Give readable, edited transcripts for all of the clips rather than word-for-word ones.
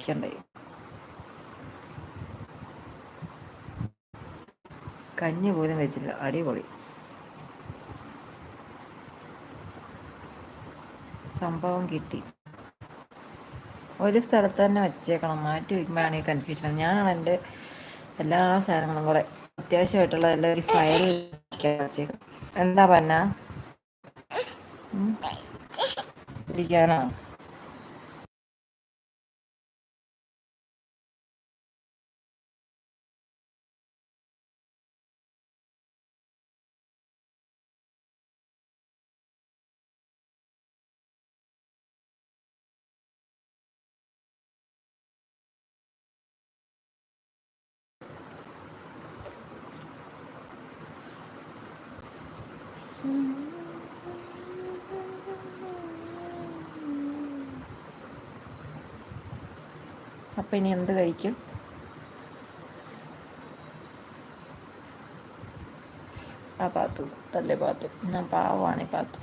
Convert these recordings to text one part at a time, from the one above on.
വെക്കണ്ടേ. കഞ്ഞി പോലും വെച്ചില്ല, അടിപൊളി സംഭവം കിട്ടി. ഒരു സ്ഥലത്ത് തന്നെ വെച്ചേക്കണം, മാറ്റി വയ്ക്കുമ്പോഴാണ് ഈ കൺഫ്യൂഷൻ. ഞാനാണ് എൻ്റെ എല്ലാ സാധനങ്ങളും കൂടെ അത്യാവശ്യമായിട്ടുള്ള എല്ലാ ഒരു ഫയൽ വെച്ചേക്കും. എന്താ പറഞ്ഞ ഇരിക്കാനോ? അപ്പം ഇനി എന്ത് കഴിക്കും? ആ പാത്തു തല്ലേ പാത്തു, ഞാൻ പാവമാണ് പാത്തു.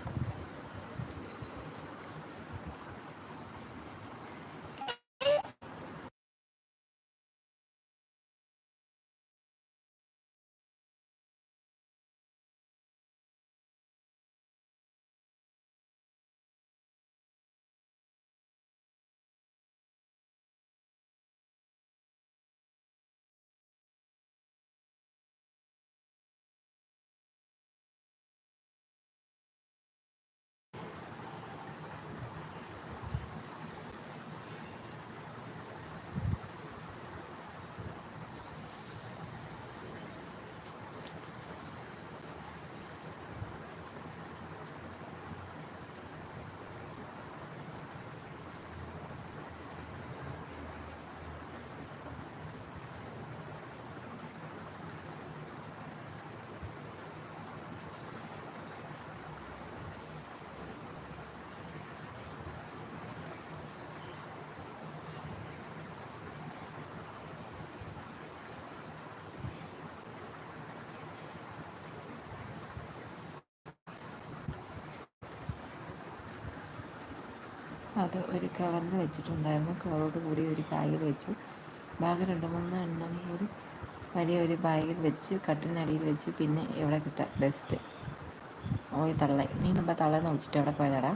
അത് ഒരു കവറിൽ വെച്ചിട്ടുണ്ടായിരുന്നു. കവറോട് കൂടി ഒരു ബാഗിൽ വെച്ചു. ബാഗ് 2-3 എണ്ണം കൂടി വലിയ ഒരു ബാഗിൽ വെച്ച് കട്ടിലിനടിയിൽ വെച്ച്. പിന്നെ എവിടെ കിട്ടാം ബെസ്റ്റ് ഓയ് തള്ളേ, നീ മുമ്പ് തള്ളേന്ന് വിളിച്ചിട്ട് എവിടെ പോയതാടാ?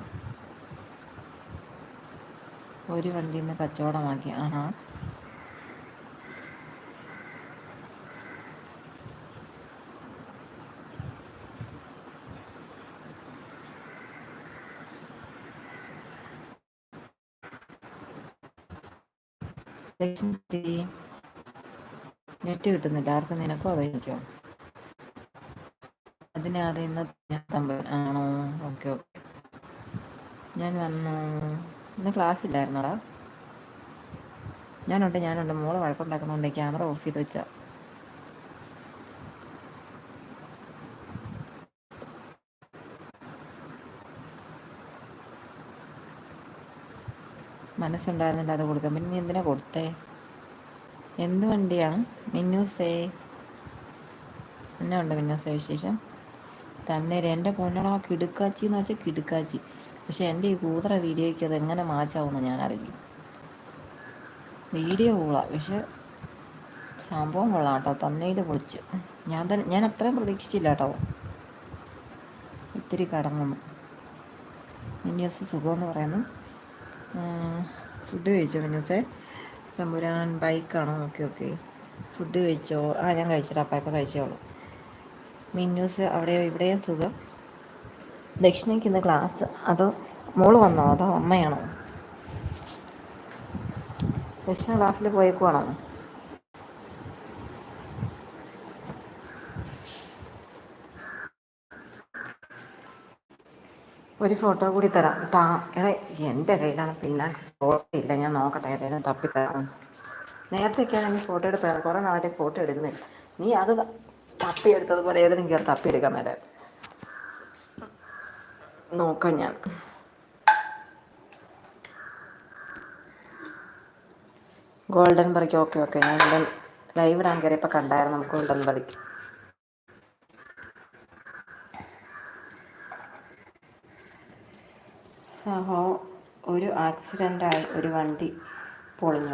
ഒരു വണ്ടിയിൽ നിന്ന് കച്ചവടമാക്കി. ആഹാ, നെറ്റ് കിട്ടുന്നില്ല. ആർക്കും? നിനക്കോ അതോ എനിക്കോ? അതിനകത്ത് ഇന്ന് ആണോ? ഓക്കെ ഓക്കെ, ഞാൻ വന്നു. ഇന്ന് ക്ലാസ് ഇല്ലായിരുന്നോടാ? ഞാനുണ്ട്. മോള് വഴക്കുണ്ടാക്കുന്നുണ്ട്. ക്യാമറ ഓഫ് ചെയ്ത് വെച്ചാ. മനസ്സുണ്ടായിരുന്നില്ല അത് കൊടുക്കാൻ. പിന്നെ നീ എന്തിനാ കൊടുത്തേ? എന്ത് വണ്ടിയാണ് മിന്നൂസേ? എന്നാ ഉണ്ട് മിന്നൂസേ വിശേഷം? തന്നെ എൻ്റെ പൊന്നടാ, കിടുക്കാച്ചി എന്ന് വെച്ചാൽ കിടുക്കാച്ചി. പക്ഷെ എൻ്റെ ഈ കൂതറ വീഡിയോയ്ക്ക് അത് എങ്ങനെ മാച്ചാവുമെന്ന് ഞാൻ അറിയില്ല. വീഡിയോ കൊള്ളാം, പക്ഷെ സംഭവം കൊള്ളാം കേട്ടോ. തന്നയിൽ പൊളിച്ച്. ഞാൻ അത്രയും പ്രതീക്ഷിച്ചില്ല കേട്ടോ. ഇത്തിരി കടന്നു. മിന്നൂസ് സുഖമെന്ന് പറയുന്നു. ഫുഡ് കഴിച്ചോ മിന്നൂസേ? തമ്പുരാൻ ബൈക്കാണോ? ഓക്കെ. ഫുഡ് കഴിച്ചോ? ഞാൻ കഴിച്ചിട്ട് അപ്പം കഴിച്ചോളൂ. മിന്നൂസ് അവിടെയോ ഇവിടെയും സുഖം? ദക്ഷിണയ്ക്ക് ഇന്ന് ക്ലാസ്. അതോ മോള് വന്നോ അതോ അമ്മയാണോ? ദക്ഷിണ ക്ലാസ്സിൽ പോയേക്കുവാണോ? ഒരു ഫോട്ടോ കൂടി തരാം. എടേ, എൻ്റെ കയ്യിലാണ് പിന്നെ ഫോട്ടോ ഇല്ല. ഞാൻ നോക്കട്ടെ, ഏതെങ്കിലും തപ്പിത്തരാം. നേരത്തെയൊക്കെ ആണെങ്കിൽ ഫോട്ടോ എടുത്താൽ കുറേ നാളത്തെ ഫോട്ടോ എടുക്കുന്നില്ല. നീ അത് തപ്പിയെടുത്തതുപോലെ ഏതെങ്കിലും കയറി തപ്പിയെടുക്കാൻ മേലെ നോക്കാം ഞാൻ. ഗോൾഡൻ ബറിക്ക്. ഓക്കെ. ഞാൻ ഇവിടെ ലൈവ് ഇടാൻ കയറിയപ്പോൾ കണ്ടായിരുന്നു ഗോൾഡൻ ബറിക്ക്. സഹോ, ഒരു ആക്സിഡൻ്റായി ഒരു വണ്ടി പൊളിഞ്ഞു.